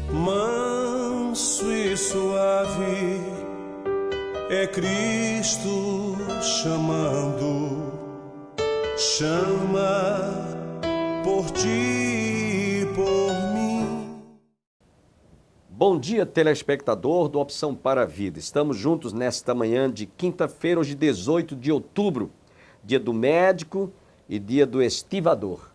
Manso e suave é Cristo chamando, chama por ti e por mim. Bom dia, telespectador do Opção para a Vida. Estamos juntos nesta manhã de quinta-feira, hoje 18 de outubro, dia do médico e dia do estivador.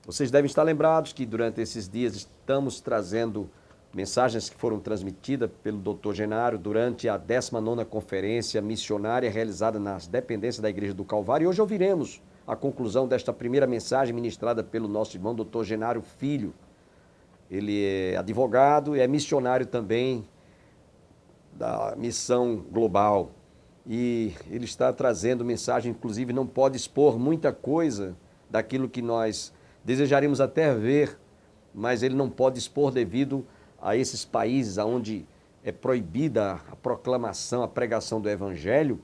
Vocês devem estar lembrados que durante esses dias estamos trazendo mensagens que foram transmitidas pelo Dr. Genário durante a 19ª Conferência Missionária realizada nas dependências da Igreja do Calvário. E hoje ouviremos a conclusão desta primeira mensagem ministrada pelo nosso irmão Dr. Genário Filho. Ele é advogado e é missionário também da Missão Global. E ele está trazendo mensagem, inclusive não pode expor muita coisa daquilo que nós desejaríamos até ver, mas ele não pode expor devido a esses países onde é proibida a proclamação, a pregação do Evangelho,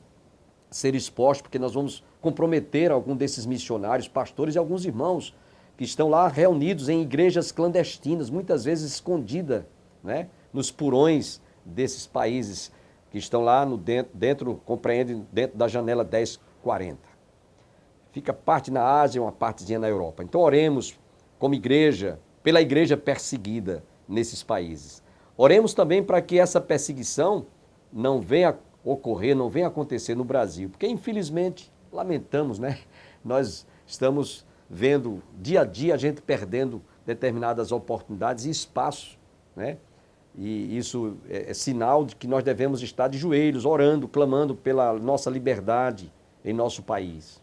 ser exposto, porque nós vamos comprometer algum desses missionários, pastores e alguns irmãos que estão lá reunidos em igrejas clandestinas, muitas vezes escondidas, né, nos porões desses países que estão lá compreendem dentro da janela 1040. Fica parte na Ásia e uma partezinha na Europa. Então oremos como igreja, pela igreja perseguida nesses países. Oremos também para que essa perseguição não venha ocorrer, não venha acontecer no Brasil, porque infelizmente, lamentamos, né? Nós estamos vendo dia a dia a gente perdendo determinadas oportunidades e espaços, né? E isso é sinal de que nós devemos estar de joelhos, orando, clamando pela nossa liberdade em nosso país.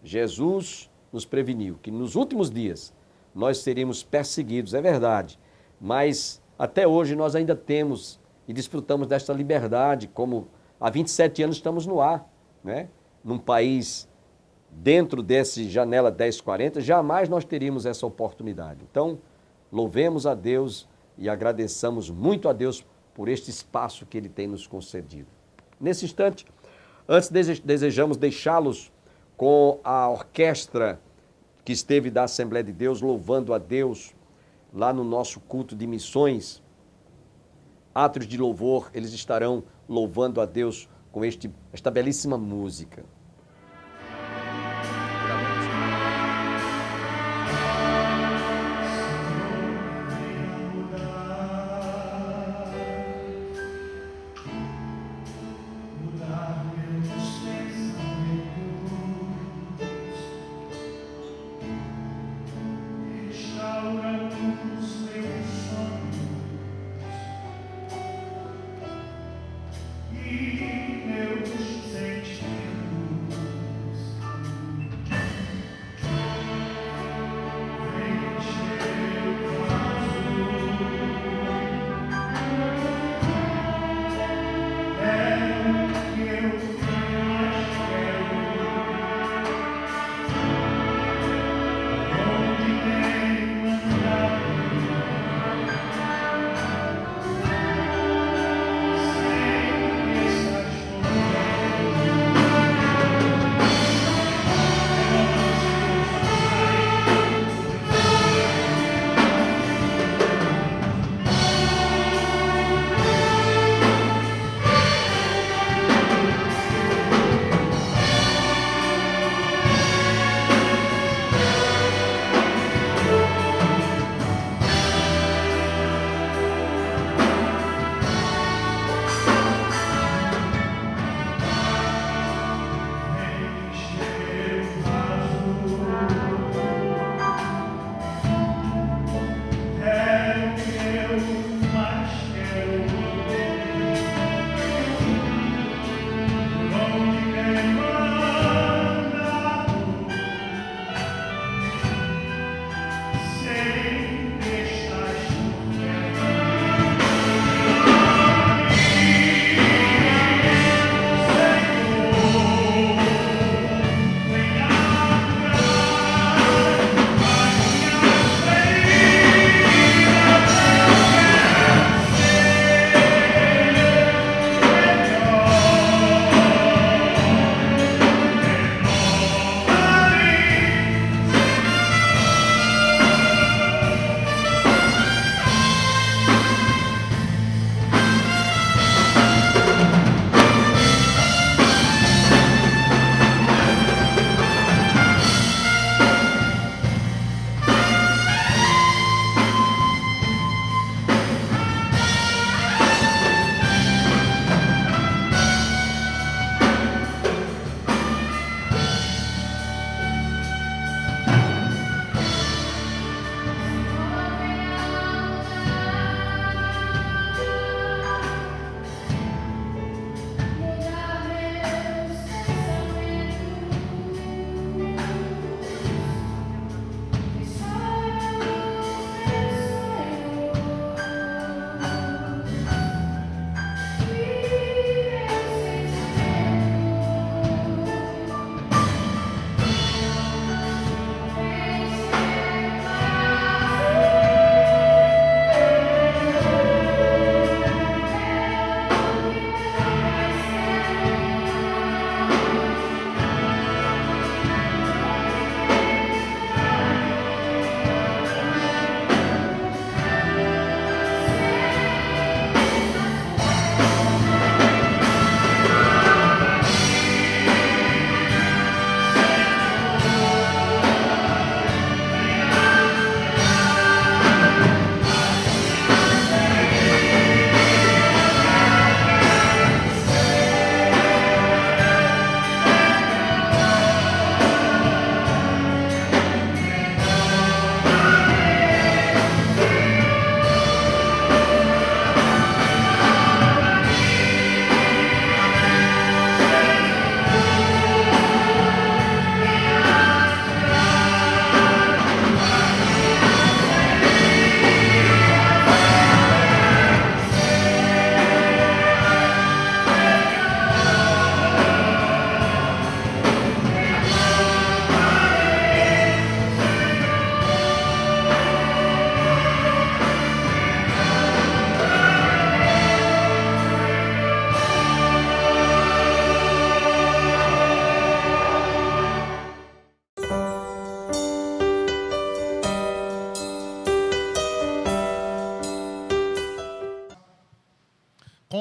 Jesus nos preveniu que nos últimos dias nós seríamos perseguidos, é verdade, mas até hoje nós ainda temos e desfrutamos desta liberdade, como há 27 anos estamos no ar, né? Num país dentro desse janela 1040, jamais nós teríamos essa oportunidade. Então, louvemos a Deus e agradeçamos muito a Deus por este espaço que Ele tem nos concedido. Nesse instante, antes desejamos deixá-los com a orquestra que esteve da Assembleia de Deus, louvando a Deus lá no nosso culto de missões, atos de louvor, eles estarão louvando a Deus com esta belíssima música. E meus sentimentos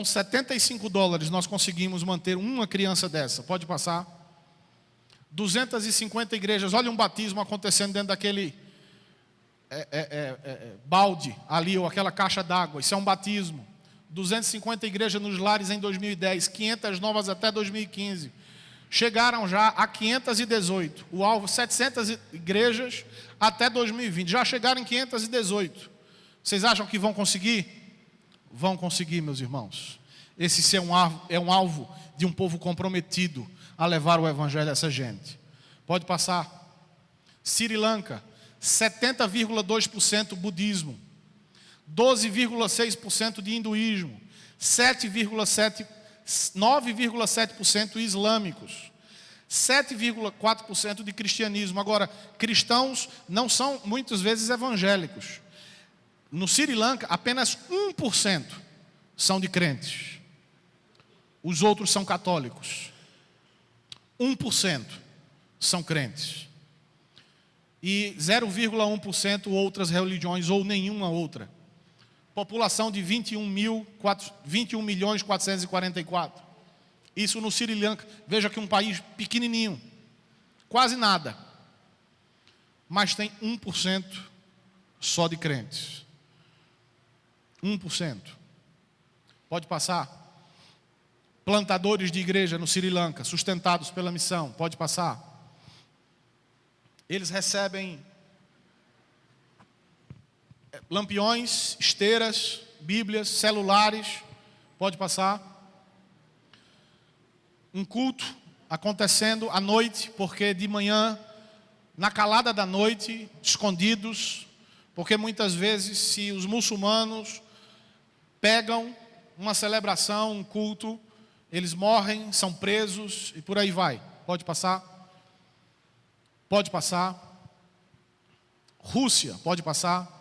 Com $75 nós conseguimos manter uma criança dessa. Pode passar. 250 igrejas. Olha um batismo acontecendo dentro daquele balde ali, ou aquela caixa d'água. Isso é um batismo. 250 igrejas nos lares em 2010. 500 novas até 2015. Chegaram já a 518. O alvo, 700 igrejas até 2020. Já chegaram em 518. Vocês acham que vão conseguir? Vão conseguir, meus irmãos. Esse é um alvo de um povo comprometido a levar o evangelho a essa gente. Pode passar. Sri Lanka, 70,2% budismo, 12,6% de hinduísmo, 9,7% islâmicos, 7,4% de cristianismo. Agora, cristãos não são muitas vezes evangélicos. No Sri Lanka, apenas 1% são de crentes. Os outros são católicos. 1% são crentes. E 0,1% outras religiões ou nenhuma outra. População de 21.444. Isso no Sri Lanka. Veja que um país pequenininho. Quase nada. Mas tem 1% só de crentes. 1%. Pode passar. Plantadores de igreja no Sri Lanka, sustentados pela missão. Pode passar. Eles recebem lampiões, esteiras, bíblias, celulares. Pode passar. Um culto acontecendo à noite, porque de manhã, na calada da noite, escondidos, porque muitas vezes, se os muçulmanos pegam uma celebração, um culto, eles morrem, são presos e por aí vai. Pode passar. Pode passar. Rússia, pode passar.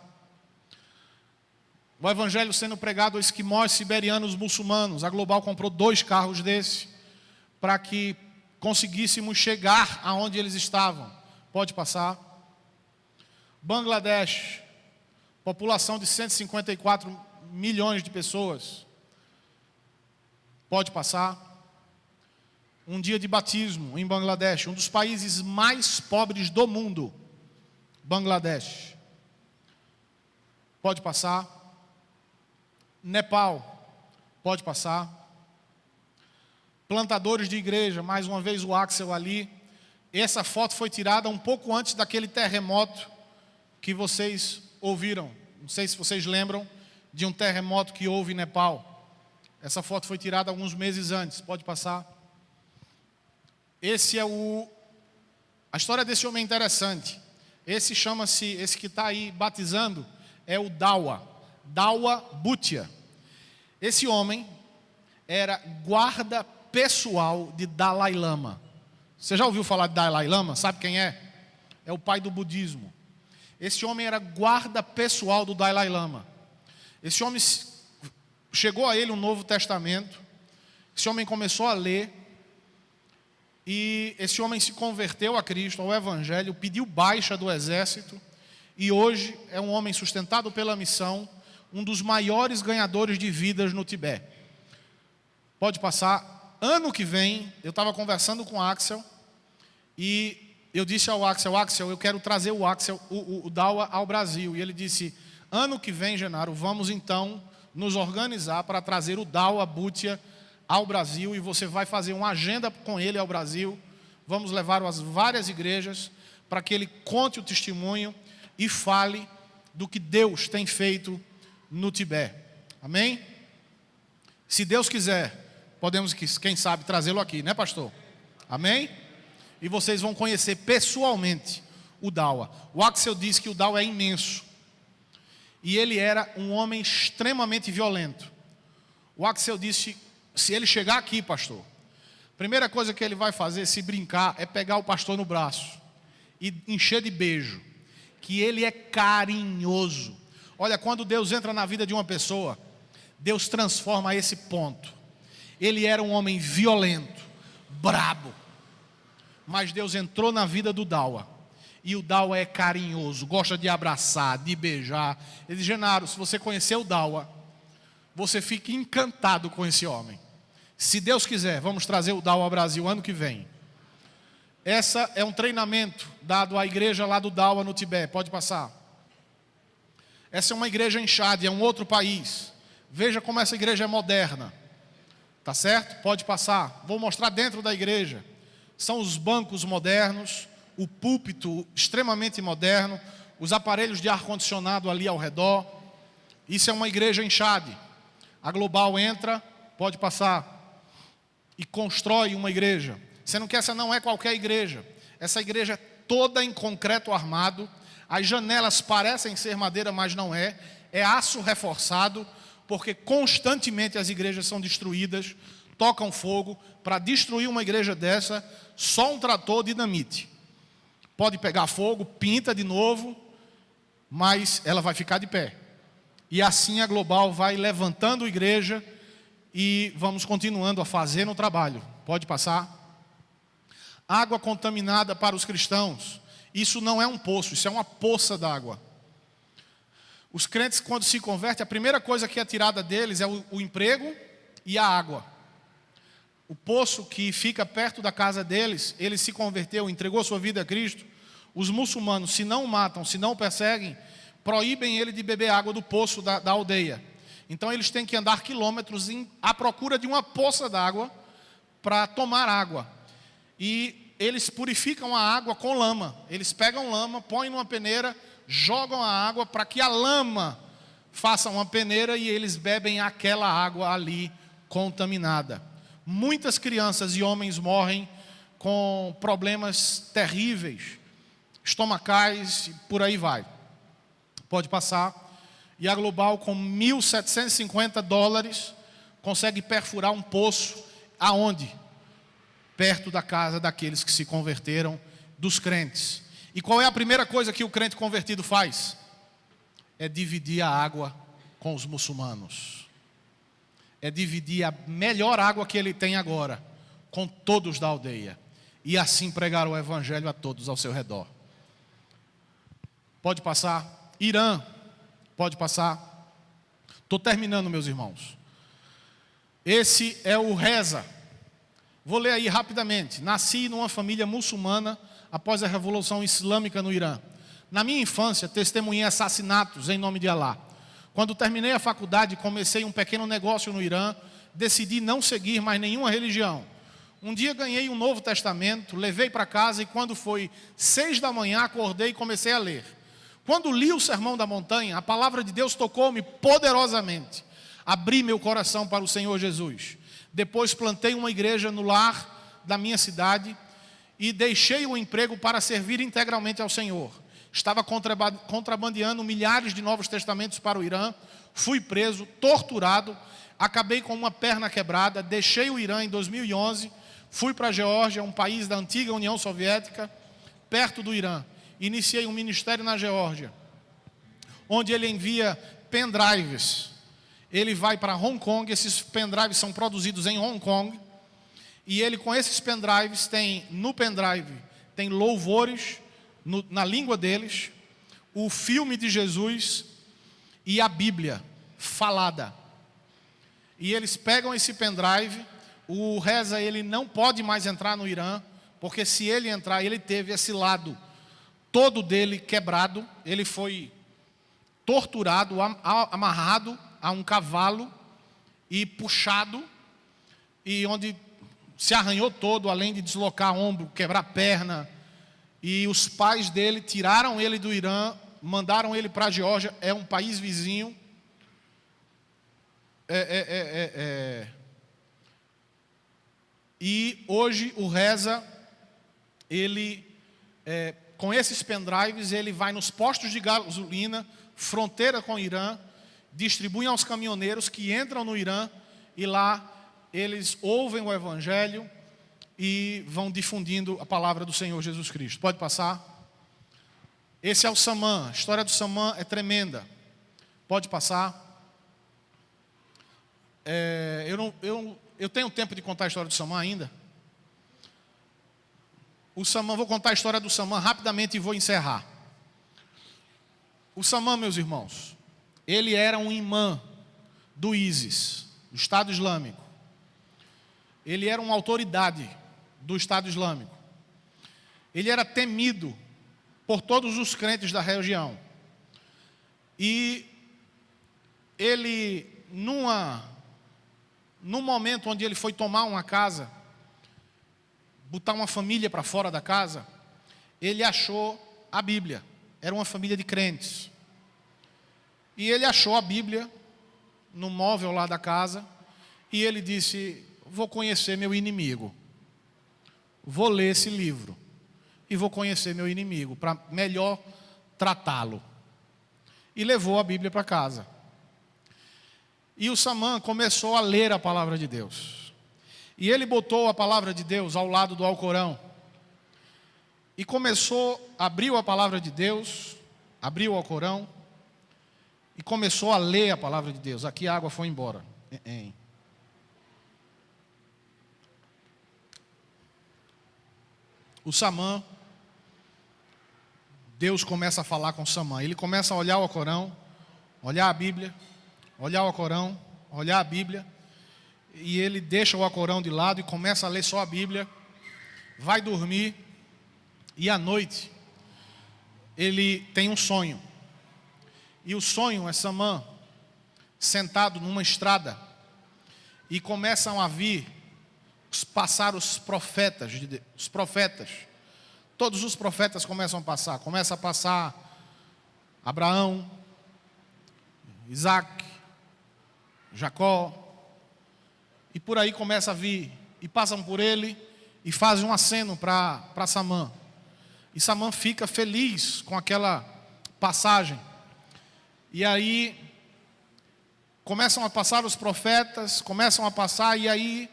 O evangelho sendo pregado a esquimós, siberianos, muçulmanos. A Global comprou 2 carros desse para que conseguíssemos chegar aonde eles estavam. Pode passar. Bangladesh, população de 154 milhões de pessoas. Pode passar. Um dia de batismo em Bangladesh, um dos países mais pobres do mundo. Bangladesh. Pode passar. Nepal. Pode passar. Plantadores de igreja, mais uma vez o Axel ali. Essa foto foi tirada um pouco antes daquele terremoto que vocês ouviram. Não sei se vocês lembram de um terremoto que houve em Nepal. Essa foto foi tirada alguns meses antes. Pode passar. A história desse homem é interessante. Esse que está aí batizando, é o Dawa Bhutia. Esse homem era guarda pessoal de Dalai Lama. Você já ouviu falar de Dalai Lama? Sabe quem é? É o pai do budismo. Esse homem era guarda pessoal do Dalai Lama. Esse homem, chegou a ele um Novo Testamento. Esse homem começou a ler. E esse homem se converteu a Cristo, ao Evangelho, pediu baixa do exército. E hoje é um homem sustentado pela missão, um dos maiores ganhadores de vidas no Tibete. Pode passar. Ano que vem, eu estava conversando com o Axel. E eu disse ao Axel, eu quero trazer o Dawa ao Brasil. E ele disse, ano que vem, Genaro, vamos então nos organizar para trazer o Dawa Bhutia ao Brasil. E você vai fazer uma agenda com ele ao Brasil. Vamos levar às várias igrejas para que ele conte o testemunho e fale do que Deus tem feito no Tibete. Amém? Se Deus quiser, podemos, quem sabe, trazê-lo aqui, né, pastor? Amém? E vocês vão conhecer pessoalmente o Dawa. O Axel disse que o Dawa é imenso. E ele era um homem extremamente violento. O Axel disse, se ele chegar aqui, pastor, a primeira coisa que ele vai fazer, se brincar, é pegar o pastor no braço e encher de beijo. Que ele é carinhoso. Olha, quando Deus entra na vida de uma pessoa, Deus transforma a esse ponto. Ele era um homem violento, brabo. Mas Deus entrou na vida do Dawa. E o Dawa é carinhoso, gosta de abraçar, de beijar. Ele diz, Genaro, se você conhecer o Dawa, você fica encantado com esse homem. Se Deus quiser, vamos trazer o DAO ao Brasil ano que vem. Essa é um treinamento dado à igreja lá do DAO no Tibete. Pode passar. Essa é uma igreja em Chad, é um outro país. Veja como essa igreja é moderna. Tá certo? Pode passar. Vou mostrar dentro da igreja. São os bancos modernos, o púlpito extremamente moderno, os aparelhos de ar-condicionado ali ao redor. Isso é uma igreja em Chad. A Global entra, pode passar, e constrói uma igreja. Sendo que essa não é qualquer igreja. Essa igreja é toda em concreto armado. As janelas parecem ser madeira, mas não é. É aço reforçado, porque constantemente as igrejas são destruídas, tocam fogo. Para destruir uma igreja dessa, só um trator dinamite. Pode pegar fogo, pinta de novo, mas ela vai ficar de pé. E assim a Global vai levantando a igreja e vamos continuando a fazer no trabalho. Pode passar. Água contaminada para os cristãos. Isso não é um poço, isso é uma poça d'água. Os crentes, quando se convertem, a primeira coisa que é tirada deles é o emprego e a água. O poço que fica perto da casa deles, ele se converteu, entregou sua vida a Cristo. Os muçulmanos, se não o matam, se não o perseguem, proíbem ele de beber água do poço da aldeia. Então eles têm que andar quilômetros à procura de uma poça d'água para tomar água. E eles purificam a água com lama. Eles pegam lama, põem numa peneira, jogam a água para que a lama faça uma peneira e eles bebem aquela água ali contaminada. Muitas crianças e homens morrem com problemas terríveis, estomacais e por aí vai. Pode passar. E a Global, com $1.750, consegue perfurar um poço. Aonde? Perto da casa daqueles que se converteram, dos crentes. E qual é a primeira coisa que o crente convertido faz? É dividir a água com os muçulmanos. É dividir a melhor água que ele tem agora com todos da aldeia. E assim pregar o evangelho a todos ao seu redor. Pode passar. Irã. Pode passar. Estou terminando, meus irmãos. Esse é o Reza. Vou ler aí rapidamente. Nasci numa família muçulmana após a Revolução Islâmica no Irã. Na minha infância, testemunhei assassinatos em nome de Alá. Quando terminei a faculdade, comecei um pequeno negócio no Irã, decidi não seguir mais nenhuma religião. Um dia ganhei um Novo Testamento, levei para casa e quando foi 6 da manhã, acordei e comecei a ler. Quando li o Sermão da Montanha, a palavra de Deus tocou-me poderosamente. Abri meu coração para o Senhor Jesus. Depois plantei uma igreja no lar da minha cidade e deixei o emprego para servir integralmente ao Senhor. Estava contrabandeando milhares de Novos Testamentos para o Irã, fui preso, torturado, acabei com uma perna quebrada, deixei o Irã em 2011, fui para a Geórgia, um país da antiga União Soviética, perto do Irã. Iniciei um ministério na Geórgia, onde ele envia pendrives. Ele vai para Hong Kong, esses pendrives são produzidos em Hong Kong, e ele com esses pendrives no pendrive tem louvores na língua deles, o filme de Jesus e a Bíblia falada. E eles pegam esse pendrive, o Reza ele não pode mais entrar no Irã, porque se ele entrar, ele teve esse lado todo dele quebrado, ele foi torturado, amarrado a um cavalo e puxado, e onde se arranhou todo, além de deslocar ombro, quebrar perna. E os pais dele tiraram ele do Irã, mandaram ele para a Geórgia, é um país vizinho. E hoje o Reza, ele, com esses pendrives, ele vai nos postos de gasolina, fronteira com o Irã, distribuem aos caminhoneiros que entram no Irã e lá eles ouvem o evangelho e vão difundindo a palavra do Senhor Jesus Cristo. Pode passar. Esse é o Samã. A história do Samã é tremenda. Pode passar. Eu tenho tempo de contar a história do Samã ainda? Vou contar a história do Samã rapidamente e vou encerrar. O Samã, meus irmãos, ele era um imã do ISIS, do Estado Islâmico. Ele era uma autoridade do Estado Islâmico. Ele era temido por todos os crentes da região. E ele, num momento onde ele foi tomar uma casa, botar uma família para fora da casa, ele achou a Bíblia. Era uma família de crentes. E ele achou a Bíblia no móvel lá da casa, e ele disse: vou conhecer meu inimigo. Vou ler esse livro e vou conhecer meu inimigo para melhor tratá-lo. E levou a Bíblia para casa. E o Samã começou a ler a palavra de Deus. E ele botou a palavra de Deus ao lado do Alcorão. E abriu a palavra de Deus, abriu o Alcorão e começou a ler a palavra de Deus. Aqui a água foi embora. O Samã, Deus começa a falar com o Samã. Ele começa a olhar o Alcorão, olhar a Bíblia, olhar o Alcorão, olhar a Bíblia. E ele deixa o Alcorão de lado e começa a ler só a Bíblia. Vai dormir. E à noite, ele tem um sonho. E o sonho é Samã sentado numa estrada. E começam a passar os profetas. Todos os profetas começam a passar. Começa a passar Abraão, Isaac, Jacó. E por aí começa a vir. E passam por ele e fazem um aceno para Samã. E Samã fica feliz com aquela passagem. E aí começam a passar os profetas, e aí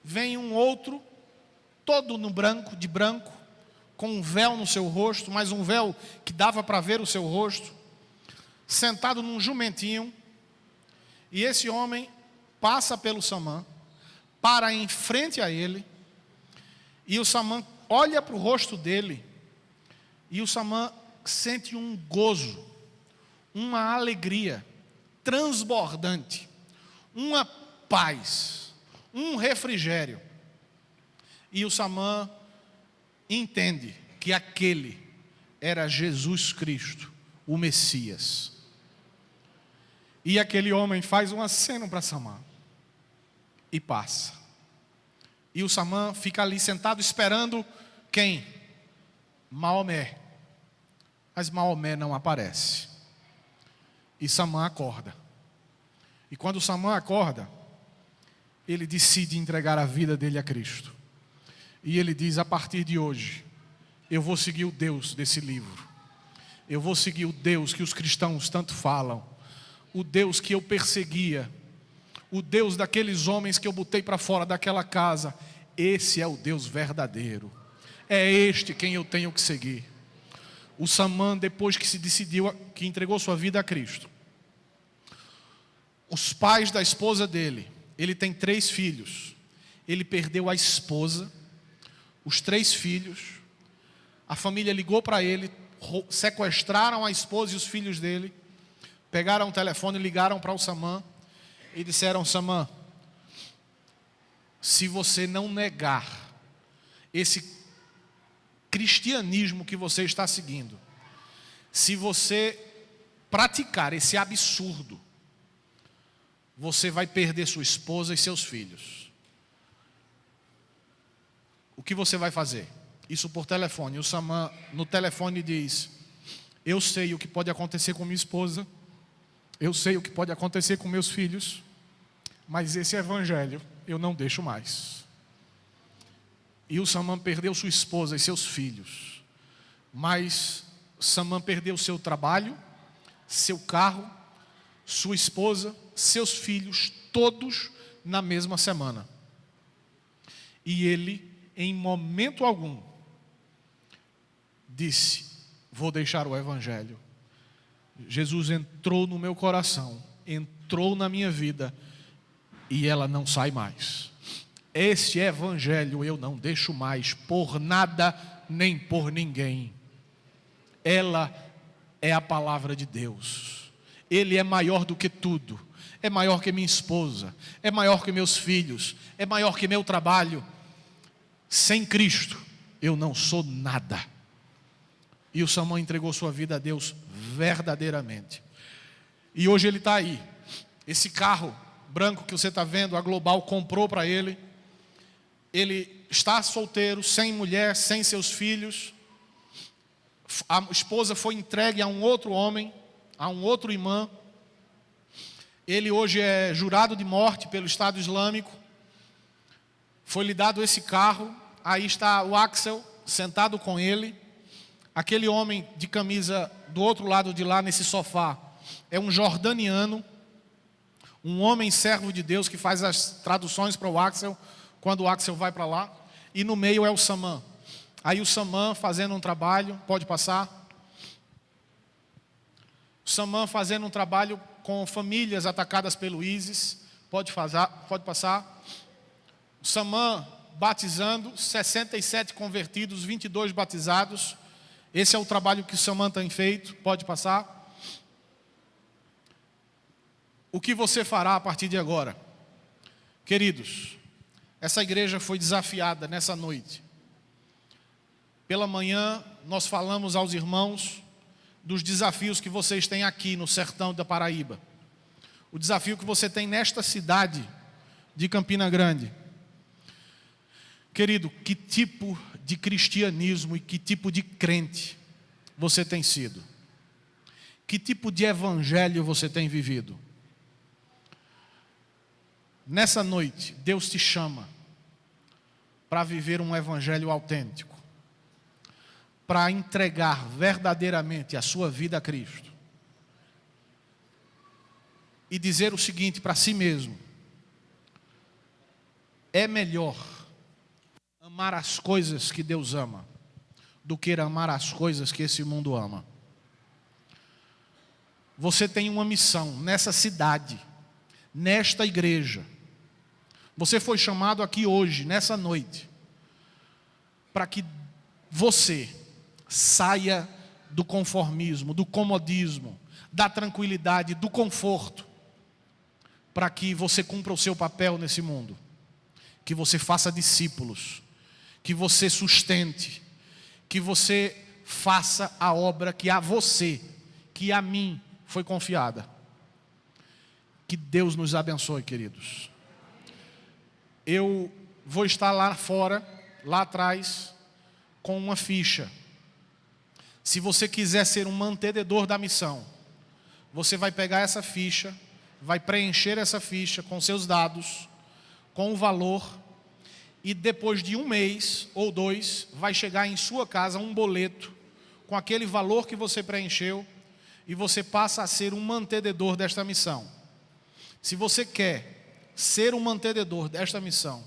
vem um outro, todo de branco, com um véu no seu rosto, mas um véu que dava para ver o seu rosto, sentado num jumentinho. E esse homem passa pelo Samã, para em frente a ele, e o Samã olha para o rosto dele, e o Samã sente um gozo, uma alegria transbordante, uma paz, um refrigério. E o Samã entende que aquele era Jesus Cristo, o Messias. E aquele homem faz um aceno para Samã e passa. E o Samã fica ali sentado esperando quem? Maomé. Mas Maomé não aparece. E Samã acorda. E quando Samã acorda, ele decide entregar a vida dele a Cristo. E ele diz: a partir de hoje, eu vou seguir o Deus desse livro. Eu vou seguir o Deus que os cristãos tanto falam. O Deus que eu perseguia. O Deus daqueles homens que eu botei para fora daquela casa. Esse é o Deus verdadeiro. É este quem eu tenho que seguir. O Samã, depois que se decidiu, que entregou sua vida a Cristo, os pais da esposa dele, ele tem 3 filhos. Ele perdeu a esposa, os 3 filhos. A família ligou para ele, sequestraram a esposa e os filhos dele, pegaram o telefone, ligaram para o Samã e disseram: Samã, se você não negar esse cristianismo que você está seguindo, se você praticar esse absurdo, você vai perder sua esposa e seus filhos. O que você vai fazer? Isso por telefone. O Samã no telefone diz: eu sei o que pode acontecer com minha esposa, eu sei o que pode acontecer com meus filhos, mas esse evangelho eu não deixo mais. E o Samã perdeu sua esposa e seus filhos, mas Samã perdeu seu trabalho, seu carro, sua esposa, seus filhos, todos na mesma semana. E ele, em momento algum, disse: vou deixar o evangelho. Jesus entrou no meu coração, entrou na minha vida, e ela não sai mais. Este evangelho eu não deixo mais por nada nem por ninguém. Ela é a palavra de Deus. Ele é maior do que tudo. É maior que minha esposa, é maior que meus filhos, é maior que meu trabalho. Sem Cristo, eu não sou nada. E o Samuel entregou sua vida a Deus verdadeiramente. E hoje ele está aí. Esse carro branco que você está vendo, a Global comprou para ele. Ele está solteiro, sem mulher, sem seus filhos. A esposa foi entregue a um outro homem, a um outro imã. Ele hoje é jurado de morte pelo Estado Islâmico. Foi-lhe dado esse carro. Aí está o Axel sentado com ele. Aquele homem de camisa do outro lado de lá, nesse sofá, é um jordaniano, um homem servo de Deus que faz as traduções para o Axel, quando o Axel vai para lá. E no meio é o Saman. Aí o Saman fazendo um trabalho, pode passar. O Saman fazendo um trabalho com famílias atacadas pelo ISIS, pode passar. O Saman batizando, 67 convertidos, 22 batizados. Esse é o trabalho que o Saman tem feito, pode passar. O que você fará a partir de agora? Queridos, essa igreja foi desafiada nessa noite. Pela manhã, nós falamos aos irmãos dos desafios que vocês têm aqui no sertão da Paraíba. O desafio que você tem nesta cidade de Campina Grande. Querido, que tipo de cristianismo e que tipo de crente você tem sido? Que tipo de evangelho você tem vivido? Nessa noite, Deus te chama para viver um evangelho autêntico, para entregar verdadeiramente a sua vida a Cristo e dizer o seguinte para si mesmo: é melhor amar as coisas que Deus ama do que amar as coisas que esse mundo ama. Você tem uma missão nessa cidade, nesta igreja. Você foi chamado aqui hoje, nessa noite, para que você saia do conformismo, do comodismo, da tranquilidade, do conforto, para que você cumpra o seu papel nesse mundo, que você faça discípulos, que você sustente, que você faça a obra que a você, que a mim foi confiada. Que Deus nos abençoe, queridos. Eu vou estar lá fora, lá atrás, com uma ficha. Se você quiser ser um mantenedor da missão, você vai pegar essa ficha, vai preencher essa ficha com seus dados, com o valor, e depois de 1 mês ou 2, vai chegar em sua casa um boleto com aquele valor que você preencheu, e você passa a ser um mantenedor desta missão. Se você quer ser um mantenedor desta missão,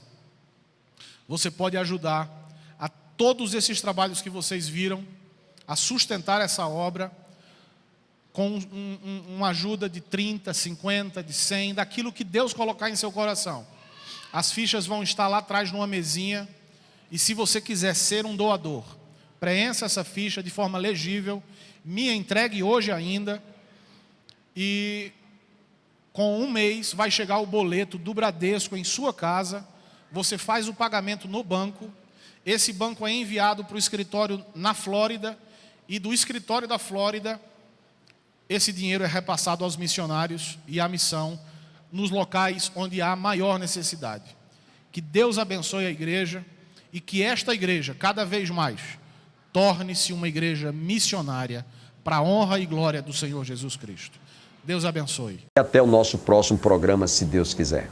você pode ajudar a todos esses trabalhos que vocês viram, a sustentar essa obra com uma ajuda de 30, 50, de 100, daquilo que Deus colocar em seu coração. As fichas vão estar lá atrás numa mesinha, e se você quiser ser um doador, preencha essa ficha de forma legível, me entregue hoje ainda, e com 1 mês vai chegar o boleto do Bradesco em sua casa, você faz o pagamento no banco, esse banco é enviado para o escritório na Flórida, e do escritório da Flórida, esse dinheiro é repassado aos missionários e à missão nos locais onde há maior necessidade. Que Deus abençoe a igreja e que esta igreja, cada vez mais, torne-se uma igreja missionária para a honra e glória do Senhor Jesus Cristo. Deus abençoe. Até o nosso próximo programa, se Deus quiser.